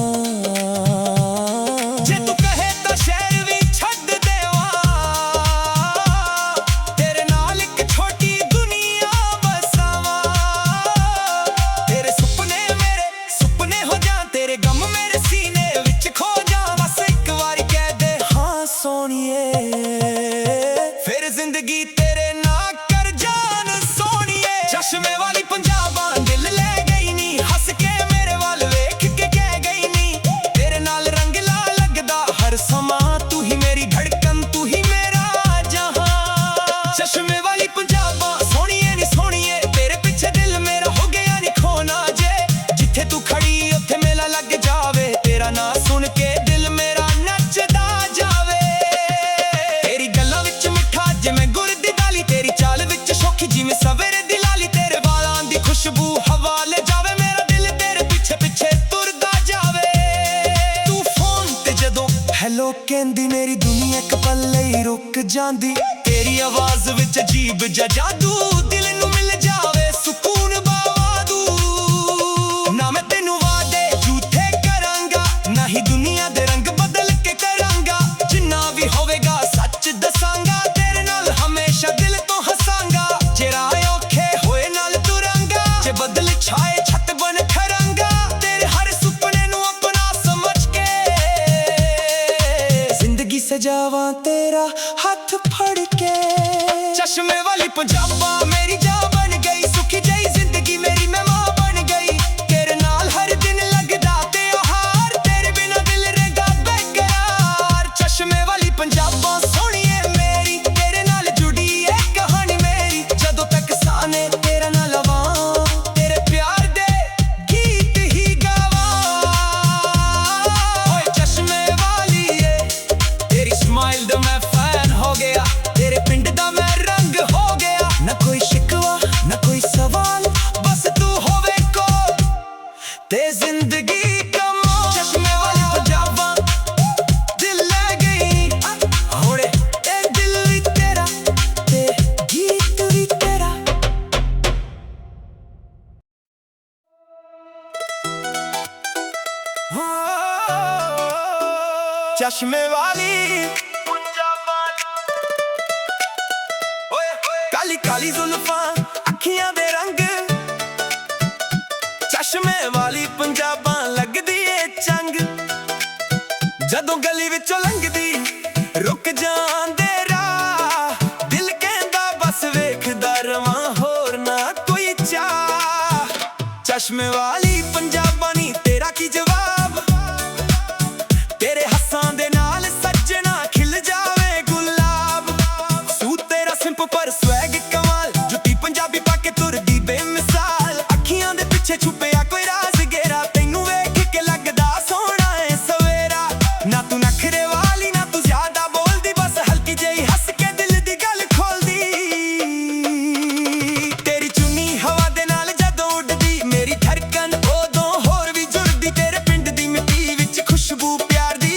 S1: ਜੇ ਤੂੰ ਕਹੇ ਤਾਂ ਸ਼ਹਿਰ ਵੀ ਛੱਡ ਦੇਵਾਂ, ਤੇਰੇ ਨਾਲ ਇੱਕ ਛੋਟੀ ਦੁਨੀਆ ਬਸਾਵਾਂ। ਤੇਰੇ ਸੁਪਨੇ ਮੇਰੇ ਸੁਪਨੇ ਹੋ ਜਾਣ, ਤੇਰੇ ਗਮ ਮੇਰੇ ਸੀਨੇ ਵਿੱਚ ਖੋ ਜਾਣ। ਬਸ ਇੱਕ ਵਾਰੀ ਕਹਿ ਦੇ ਹਾਂ ਸੋਹਣੀਏ, ਫਿਰ ਜ਼ਿੰਦਗੀ ਤੇਰੇ ਨਾਲ ਕਰ ਜਾਣ ਸੋਹਣੀਏ। ਚਸ਼ਮੇ ਵਾਲੀ ਪੰਜਾਬਾਂ ਦਿਲ ਲੈ ਗਈ ਨੀ, ਹੱਸ ਕੇ ਮੇਰੇ ਵੱਲ ਵੇਖ ਕੇ ਕਹਿ ਗਈ ਨੀ। ਤੇਰੇ ਨਾਲ ਰੰਗਲਾ ਲੱਗਦਾ ਹਰ ਸਮਾਂ, ਤੂੰ ਹੀ ਮੇਰੀ ਧੜਕਨ ਤੂੰ ਹੀ ਮੇਰਾ ਜਹਾਂ। ਚਸ਼ਮੇ ਵਾਲੀ ਪੰਜਾਬਾਂ ਸੋਹਣੀਏ ਨੀ ਸੋਹਣੀਏ, ਤੇਰੇ ਪਿੱਛੇ ਦਿਲ ਮੇਰਾ ਹੋ ਗਿਆ ਨੀ ਖੋਣਾ ਜੇ। ਜਿੱਥੇ ਤੂੰ ਖੜੀ ਉੱਥੇ ਮੇਲਾ ਲੱਗ ਜਾਵੇ, ਤੇਰਾ ਨਾਂ ਸੁਣ ਕੇ ਦਿਲ ਮੇਰਾ ਨੱਚਦਾ ਜਾਵੇ। ਤੇਰੀ ਗੱਲਾਂ ਵਿੱਚ ਮਿੱਠਾ ਜਿਵੇਂ ਗੁੜ ਦੀ ਡਾਲੀ, ਤੇਰੀ ਚਾਲ ਵਿੱਚ ਸ਼ੌਖੀ ਜਿਵੇਂ ਸਵੇਰੇ ਦੀ ਲਾਲੀ। ਤੇਰੇ ਵਾਲਾਂ ਦੀ ਖੁਸ਼ਬੂ ਹਵਾ ਲੈ ਜਾਵੇ, ਮੇਰਾ ਦਿਲ ਤੇਰੇ ਪਿੱਛੇ ਪਿੱਛੇ ਤੁਰਦਾ ਜਾਵੇ। ਤੂੰ ਫੋਨ ਤੇ ਜਦੋਂ ਹੈਲੋ ਕਹਿੰਦੀ, ਮੇਰੀ ਦੁਨੀਆ ਇੱਕ ਪਲ ਲਈ ਰੁਕ ਜਾਂਦੀ। ਤੇਰੀ ਆਵਾਜ਼ ਵਿੱਚ ਅਜੀਬ ਜਿਹਾ ਜਾਦੂ, ਦਿਲ ਨੂੰ ਮਿਲ ਜਾਵੇ ਸਕੂਨ ਬਾਵਾਦੂ। ਨਾ ਮੈਂ ਤੈਨੂੰ ਵਾਅਦੇ ਝੂਠੇ ਕਰਾਂਗਾ, ਨਾ ਹੀ ਦੁਨੀਆ ਦੇ ਰੰਗ ਬਦਲ ਕੇ ਕਰਾਂਗਾ। ਜਿੰਨਾ ਵੀ ਹੋਵੇਗਾ ਸੱਚ ਦੱਸਾਂਗਾ, ਤੇਰੇ ਨਾਲ ਹਮੇਸ਼ਾ ਦਿਲ ਤੋਂ ਹੱਸਾਂਗਾ। ਜੇ ਰਾਹ ਔਖੇ ਹੋਏ ਨਾਲ ਤੁਰਾਂਗਾ, ਜੇ ਬਦਲ ਛਾਏ ਛੱਤ ਬਣ ਖਰਾਂਗਾ। ਤੇਰੇ ਹਰ ਸੁਪਨੇ ਨੂੰ ਆਪਣਾ ਸਮਝ ਕੇ ਜ਼ਿੰਦਗੀ ਸਜਾਵਾਂ ਤੇਰਾ ਹੱਥ ਫੜ ਕੇ। ਚਸ਼ਮੇ ਵਾਲੀ ਪੰਜਾਬਾਂ ਮੇਰੀ ਜਾਨ ਬਣ ਗਈ, ਸੁਖੀ ਜਿਹੀ ਜ਼ਿੰਦਗੀ ਮੇਰੀ ਮਹਿਮਾਨ ਬਣ ਗਈ। ਤੇਰੇ ਨਾਲ ਹਰ ਦਿਨ ਲੱਗਦਾ ਤਿਉਹਾਰ, ਤੇਰੇ ਬਿਨਾਂ ਦਿਲ ਰਹਿੰਦਾ ਬੇਕਰਾਰ। ਚਸ਼ਮੇ ਵਾਲੀ ਪੰਜਾਬਾਂ ਸੋਹਣੀਏ ਮੇਰੀ, ਤੇਰੇ ਨਾਲ ਜੁੜੀ ਏ ਕਹਾਣੀ ਮੇਰੀ। ਜਦੋਂ ਤੱਕ ਸਾਹ ਨੇ ਤੇਰਾ ਨਾ ਲਵਾਂ, ਤੇਰੇ ਪਿਆਰ ਦੇ ਗੀਤ ਹੀ ਗਾਵਾਂ। ਓਏ ਚਸ਼ਮੇ ਵਾਲੀਏ, ਤੇਰੀ ਸਮਾਈਲ ਦਾ ਮੈਂ ਫੈਨ ਹੋ ਗਿਆ। ਤੇਰੇ ਪਿੰਡ ਦਾ ਮੈਂ ਰੰਗ ਹੋ ਗਿਆ, ਨਾ ਕੋਈ ਸ਼ਿਕਵਾ चश्मे वाली काली काली जुल्फां अखियां दे रंग चश्मे वाली पंजाबां लगदी ए चंग जदों गली विचों लंघदी रुक जांदे राह दिल कहंदा बस वेखदा रवां होर ना कोई चाह चश्मे वाली पंजाबां नी तेरा की जवाब तेरे हस्सां दे नाल सजना खिल जावे गुलाब सूट तेरा सिंपल पर स्वैग कमाल जुत्ती पंजाबी पाके तुरदी बेमिसाल अखियां दे पिछे छुपिया कोई राज गेरा तैनू वेख के लगदा सोहना ए सवेरा ना तू नखरे वाली ना तू ज्यादा बोलदी बस हल्की जही हंस के दिल दी गल खोलदी तेरी चुन्नी हवा दे नाल जदों उड़दी मेरी धड़कन उदों होर भी जुड़दी तेरे पिंड दी मिट्टी विच खुशबू प्यार दी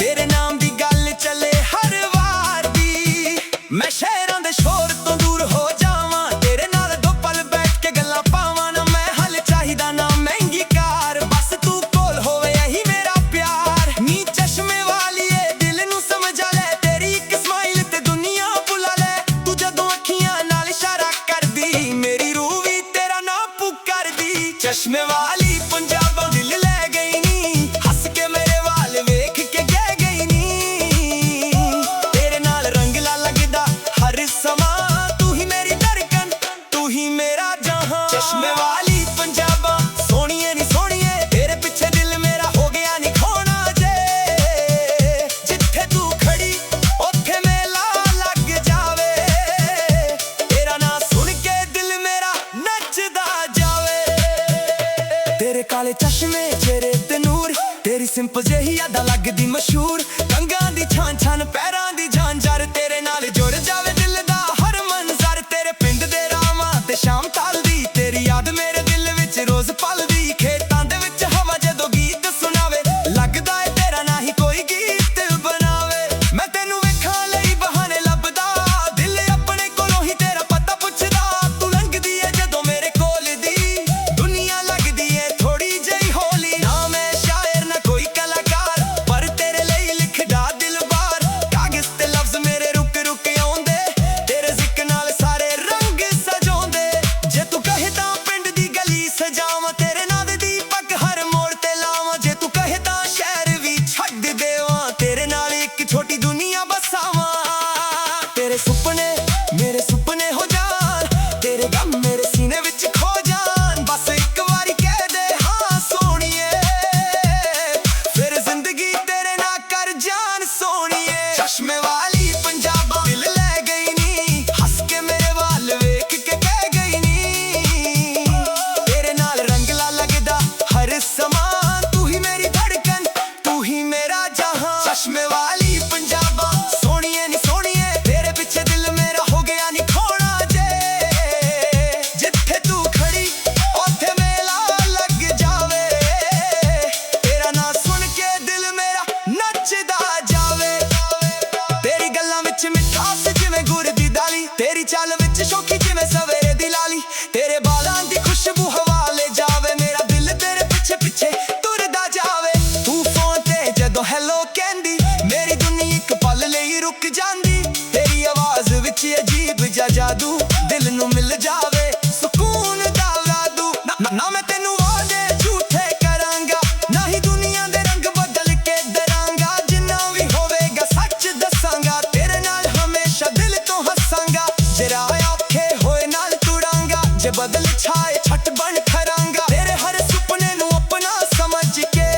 S1: तेरे नाम दी गल चले हर वार दी मैं शहरां दे शोर तो दूर हो जावां तेरे नाल दो पल बैठ के गल्लां पावां ना मैं हल चाहिदा ना महंगी कार बस तू कोल होवे यही मेरा प्यार नी चश्मे वाली ए दिल नू समझा ले तेरी एक स्माइल ते दुनिया भुला ले तू जदों अखियां नाल इशारा करदी मेरी रूह भी तेरा नाम पुकारदी चश्मे वाली पंजाबों दिल ले गई नी हंस के मेरे वाल वेख के कह गई नी तेरे नाल रंग ला लगदा हर समा तू ही मेरी धड़कन तू ही मेरा जहां चश्मे वाली पंजाबा सोहणिए नी सोहणिए तेरे पीछे दिल मेरा हो गया नी खोना जे जिथे तू खड़ी ओथे मेला लग जावे तेरा ना सुन के दिल मेरा नचदा जावे तेरे काले चश्मे चेहरे ते नूर तेरी सिंपल जेही यादा लगदी मशहूर कंगां दी छान छान पैरां दी झांझर तेरे नाल जुड़ जावे दिल दा हर मंजर तेरे पिंड दे रावां ते शाम तालदी तेरी याद मेरे दिल विच रोज पलदी खेतां दे विच हवा जदों गीत सुनावे लगदा ए तेरा ना ही कोई गीत बनावे मैं तैनू वेखां लई बहाने लभदा दिल अपने कोलों ही तेरा पता पुछदा तू लंघदी ए जदों मेरे कोल दी दुनिया लगदी ए थोड़ी जही होली ना मैं शायर ना कोई कलाकार पर तेरे ਲਈ ਲਿਖਦਾ ਦਿਲ ਬਾਰ ਕਾਗਜ਼ ਤੇ ਲਫ਼ਜ਼ ਮੇਰੇ ਰੁਕ ਰੁਕ ਆਉਂਦੇ ਤੇਰੇ ਜ਼ਿਕਰ ਨਾਲ ਸਾਰੇ ਰੰਗ ਸਜਾਉਂਦੇ ਜੇ ਤੂੰ ਕਹੇ ਤਾਂ ਪਿੰਡ ਦੀ ਗਲੀ ਸਜਾਵਾਂ ਤੇਰੇ ਨਾਂ ਦੇ ਦੀਪਕ ਹਰ ਮੋੜ ਤੇ ਲਾਵਾਂ ਜੇ ਤੂੰ ਕਹੇ ਤਾਂ ਸ਼ਹਿਰ ਵੀ ਛੱਡ ਦੇਵਾਂ ਤੇਰੇ ਨਾਲ ਇੱਕ ਛੋਟੀ ਦੁਨੀਆ ਬਸਾਵਾਂ ਤੇਰੇ ਸੁਪਨੇ ਹੋ ਜਾਣ ਤੇਰੇ ਗਮ ਮੇਰੇ ਸੀਨੇ ਵਿੱਚ ਖੋ ਜਾਣ ਬਸ ਇੱਕ ਵਾਰੀ ਕਹਿ ਦੇ ਹਾਂ ਸੋਹਣੀਏ ਫਿਰ ਜ਼ਿੰਦਗੀ ਤੇਰੇ ਨਾਲ ਕਰ ਜਾਨ ਸੋਹਣੀਏ ਚਸ਼ਮੇ ਵਾਲੀ ਪੰਜਾਬਾ ਦਿਲ ਲੈ ਗਈ ਨੀ ਹੱਸ ਕੇ ਮੇਰੇ ਵਾਲ ਵੇਖ ਕੇ ਕਹਿ ਗਈ ਨੀ ਤੇਰੇ ਨਾਲ ਰੰਗ ਲਾ ਲੱਗਦਾ ਹਰ ਸਮਾਂ ਤੂੰ ਹੀ ਮੇਰੀ ਧੜਕਨ ਤੂੰ ਹੀ ਮੇਰਾ ਜਹਾਂ ਚਸ਼ਮੇ ਵਾਲੀ ਪੰਜਾਬਾ ਸੋਹਣੀਏ ਨੀ ਸੋਹਣੀਏ ਤੇਰੇ ਪਿੱਛੇ ਦਿਲ ਮੇਰਾ ਹੋ ਗਿਆ ਨੀ ਖੋਣਾ ਜੇ ਜਿੱਥੇ ਤੂੰ ਖੜੀ ਉੱਥੇ ਮੇਲਾ ਲੱਗ ਜਾਵੇ ਤੇਰਾ ਨਾਂ ਸੁਣ ਕੇ ਦਿਲ ਮੇਰਾ ਨੱਚਦਾ ਜਾਵੇ ਤੇਰੀ ਗੱਲਾਂ ਵਿੱਚ ਮਿਠਾਸ ਜਿਵੇਂ ਗੁੜ ਦੀ ਦਾਲੀ ਤੇਰੀ ਚਾਲ ਵਿੱਚ ਸ਼ੌਕੀ ਜਿਵੇਂ ਸਵੇਰੇ ਦੀ ਲਾਲੀ ਤੇਰੇ ਬਾਲਾਂ ਦੀ ਖੁਸ਼ਬੂ ਹਵਾ ਲੈ ਜਾਵੇ ਮੇਰਾ ਦਿਲ ਤੇਰੇ ਪਿੱਛੇ ਪਿੱਛੇ ਤੁਰਦਾ ਜਾਵੇ ਤੂੰ ਫੋਨ ਤੇ ਜਦੋਂ ਹੈਲੋ ਕਹਿੰਦੀ ਮੇਰੀ ਦੁਨੀਆ ਇੱਕ ਪਲ ਲਈ ਰੁਕ ਜਾਂਦੀ ਤੇਰੀ ਆਵਾਜ਼ ਵਿੱਚ ਅਜੀਬ ਜਿਹਾ ਜਾਦੂ ਦਿਲ ਨੂੰ ਮਿਲ ਜਾਵੇ ਸਕੂਨ ਦਾ ਵਾਦੂ ਨਾ ਮੈਂ ਤੈਨੂੰ ਵਾਅਦੇ ਝੂਠੇ ਕਰਾਂਗਾ ਨਾ ਹੀ ਦੁਨੀਆ ਦੇ ਰੰਗ ਬਦਲ ਕੇ ਡਰਾਂਗਾ ਜਿੰਨਾ ਵੀ ਹੋਵੇਗਾ ਸੱਚ ਦੱਸਾਂਗਾ ਤੇਰੇ ਨਾਲ ਹਮੇਸ਼ਾ ਦਿਲ ਤੋਂ ਹੱਸਾਂਗਾ ਜਰਾ ਔਖੇ ਹੋਏ ਨਾਲ ਤੁਰਾਂਗਾ ਜੇ ਬਦਲ ਛਾਏ ਛੱਟ ਬਣ ਖਰਾਂਗਾ ਤੇਰੇ ਹਰ ਸੁਪਨੇ ਨੂੰ ਆਪਣਾ ਸਮਝ ਕੇ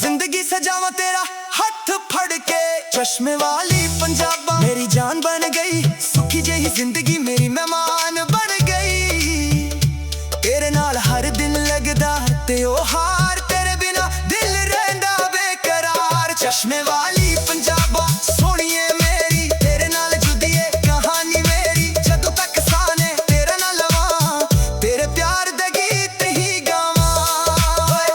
S1: ਜ਼ਿੰਦਗੀ ਸਜਾਵਾਂ ਤੇਰਾ ਹੱਥ ਫੜ ਕੇ ਚਸ਼ਮੇ ਵਾਲੀ ਪੰਜਾਬਾ ਮੇਰੀ ਜਾਨ ਬਣ ਗਈ ਸੁਖੀ ਜਿਹੀ ਜ਼ਿੰਦਗੀ ਮੇਰੀ ਮਹਿਮਾਨ ਬਣ ਗਈ ਤੇਰੇ ਨਾਲ ਹਰ ਦਿਨ ਲੱਗਦਾ ਤੇ ਉਹ ਹਾਰ ਤੇਰੇ ਬਿਨਾ ਦਿਲ ਰਹਿੰਦਾ ਬੇਕਰਾਰ ਚਸ਼ਮੇ ਵਾਲੀ ਪੰਜਾਬਾ ਸੋਹਣੀਏ ਮੇਰੀ ਤੇਰੇ ਨਾਲ ਜੁਦੀ ਏ ਕਹਾਣੀ ਮੇਰੀ ਜਦੋਂ ਤੱਕ ਸਾਹ ਨੇ ਤੇਰਾ ਨਾ ਲਵਾਂ ਤੇਰੇ ਪਿਆਰ ਦੇ ਗੀਤ ਹੀ ਗਾਵਾਂ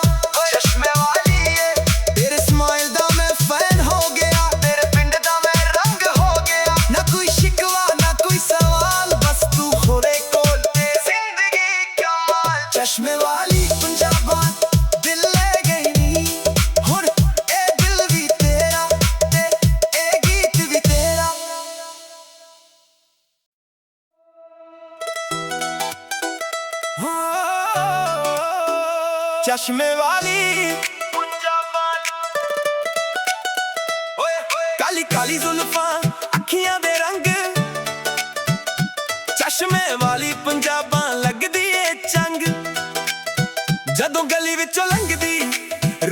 S1: ਚਸ਼ਮੇ ਵਾਲੀ ਏ ਤੇਰੇ ਸਮਾਈਲ ਦਾ ਮੈਂ ਫੈਨ ਹੋ ਗਿਆ ਤੇਰੇ ਪਿੰਡ ਦਾ ਮੈਂ ਰੰਗ ਹੋ ਗਿਆ ਨਾ ਕੋਈ ਸ਼ਿਕਵਾ ਨਾ ਕੋਈ ਸਵਾਲ ਬਸ ਤੂੰ ਹੋਰੇ ਕੋਲ ਤੇ ਜ਼ਿੰਦਗੀ ਕਮਾਲ ਚਸ਼ਮੇ ਵਾਲੀ ਪੰਜਾਬਾ ਦਿਲ ਲੈ ਗਈ ਨੀ ਹੁਣ ਇਹ ਚਸ਼ਮੇ ਵਾਲੀ ਕਾਲੀ ਕਾਲੀ ਜ਼ੁਲਫਾਂ ਅੱਖੀਆਂ ਦੇ ਰੰਗ ਚਸ਼ਮੇ ਵਾਲੀ ਪੰਜਾਬਾਂ ਲੱਗਦੀ ਏ ਚੰਗ ਜਦੋਂ ਗਲੀ ਵਿੱਚੋਂ ਲੰਘਦੀ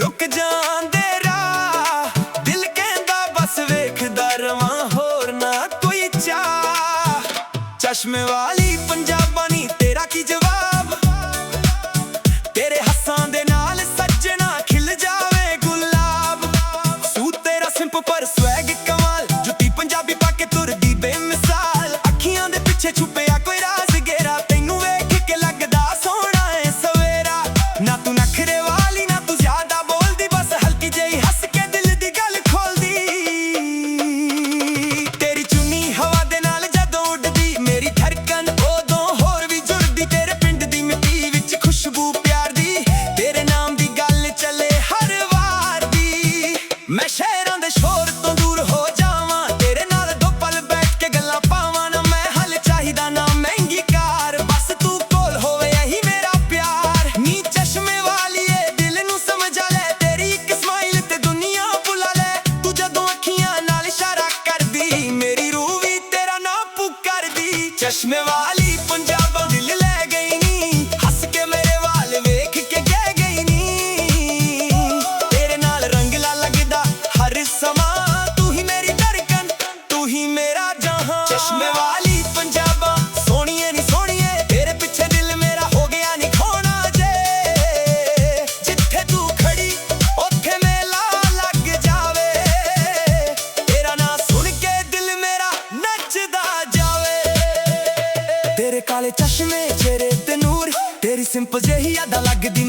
S1: ਰੁਕ ਜਾਂਦੇ ਰਾਹ ਦਿਲ ਕਹਿੰਦਾ ਬਸ ਵੇਖਦਾ ਰਵਾਂ ਹੋਰ ਨਾ ਕੋਈ ਚਾਹ ਚਸ਼ਮੇ ਵਾਲੀ ਪੰਜਾਬਾਂ ਨੀ ਤੇਰਾ ਕੀ ਜਵਾਬ ਤੇਰੇ ਹੱਸਾਂ ਦੇ ਨਾਲ ਸੱਜਣਾ ਖਿਲ ਜਾਵੇ ਗੁਲਾਬ ਸੂਟ ਤੇਰਾ ਸਿੰਪਲ ਪਰ ਸਵੈਗ ਕਮਾਲ ਜੁੱਤੀ ਪੰਜਾਬੀ ਪਾ ਕੇ ਤੁਰਦੀ ਬੇਮਿਸਾਲ ਅੱਖੀਆਂ ਦੇ ਪਿੱਛੇ ਛੁਪਿਆ ਕੋਈ ਰਾਜ਼ ਗੇਰਾ ਤੈਨੂੰ ਵੇਖ ਕੇ ਲੱਗਦਾ ਸੋਹਣਾ ਏ ਸਵੇਰਾ ਨਾ ਤੂੰ ਨਖਰੇ ਵਾਲੀ ਨਾ ਤੂੰ ਜ਼ਿਆਦਾ ਬੋਲਦੀ ਬਸ ਹਲਕੀ ਜਿਹੀ ਹੱਸ ਕੇ ਦਿਲ ਦੀ ਗੱਲ ਖੋਲਦੀ ਤੇਰੀ ਚੁੰਨੀ ਹਵਾ ਦੇ ਨਾਲ ਜਦੋਂ ਉੱਡਦੀ ਮੇਰੀ ਧੜਕਨ ਉਦੋਂ ਹੋਰ ਵੀ ਜੁੜਦੀ ਤੇਰੇ ਪਿੰਡ ਦੀ ਮਿੱਟੀ ਵਿੱਚ ਖੁਸ਼ਬੂ ਪਿਆਰ ਦੀ ਤੇਰੇ ਨਾਮ ਦੀ ਗੱਲ ਚੱਲੇ ਹਰ ਵਾਰ ਦੀ ਮੈਂ ਸ਼ਹਿਰਾਂ ਦੇ ਸ਼ੋਰ ਤੋਂ ਦੂਰ ਹੋ ਜਾਵਾਂ ਤੇਰੇ ਨਾਲ ਦੋ ਪਲ ਬੈਠ ਕੇ ਗੱਲਾਂ ਪਾਵਾਂ ਨਾ ਮੈਂ ਹਲ ਚਾਹੀਦਾ ਨਾ ਮਹਿੰਗੀ ਕਾਰ ਬਸ ਤੂੰ ਕੋਲ ਹੋਵੇ ਇਹੀ ਮੇਰਾ ਪਿਆਰ ਨੀ ਚਸ਼ਮੇ ਵਾਲੀ ਏ ਦਿਲ ਨੂੰ ਸਮਝਾ ਲੈ ਤੇਰੀ ਇੱਕ ਸਮਾਈਲ ਤੇ ਦੁਨੀਆ ਭੁਲਾ ਲੈ ਤੂੰ ਜਦੋਂ ਅੱਖੀਆਂ ਨਾਲ ਇਸ਼ਾਰਾ ਕਰਦੀ ਮੇਰੀ ਰੂਹ ਵੀ ਤੇਰਾ ਨਾਂ ਪੁਕਾਰਦੀ ਚਸ਼ਮੇ ਵਾਲੀ ਪੰਜਾਬਾਂ ਦਿਲ ਲੈ ਗਈ ਨੀ ਹੱਸ ਕੇ ਮੇਰੇ ਵਾਲ ਵੇਖ ਕੇ ਕਹਿ ਗਈ ਨੀ ਤੇਰੇ ਨਾਲ ਰੰਗਲਾ ਲੱਗਦਾ ਹਰ ਸਮਾਂ ਤੂੰ ਹੀ ਮੇਰੀ ਧੜਕਨ ਤੂੰ ਹੀ ਮੇਰਾ ਜਹਾਂ ਚਸ਼ਮੇ ਵਾਲੀ ਪੰਜਾਬਾਂ ਸੋਹਣੀਏ ਨੀ ਸੋਹਣੀਏ ਤੇਰੇ ਪਿੱਛੇ ਦਿਲ ਮੇਰਾ ਹੋ ਗਿਆ ਨੀ ਖੋਣਾ ਜੇ ਜਿੱਥੇ ਤੂੰ ਖੜੀ ਉੱਥੇ ਮੇਲਾ ਲੱਗ ਜਾਵੇ ਤੇਰਾ ਨਾਂ ਸੁਣ ਕੇ ਦਿਲ ਮੇਰਾ ਨੱਚਦਾ ਜਾਵੇ ਤੇਰੇ ਕਾਲੇ ਚਸ਼ਮੇ ਚਿਹਰੇ ਤੇ ਨੂਰ ਤੇਰੀ ਸਿੰਪਲ ਜਿਹੀ ਯਾਦਾਂ ਲੱਗਦੀ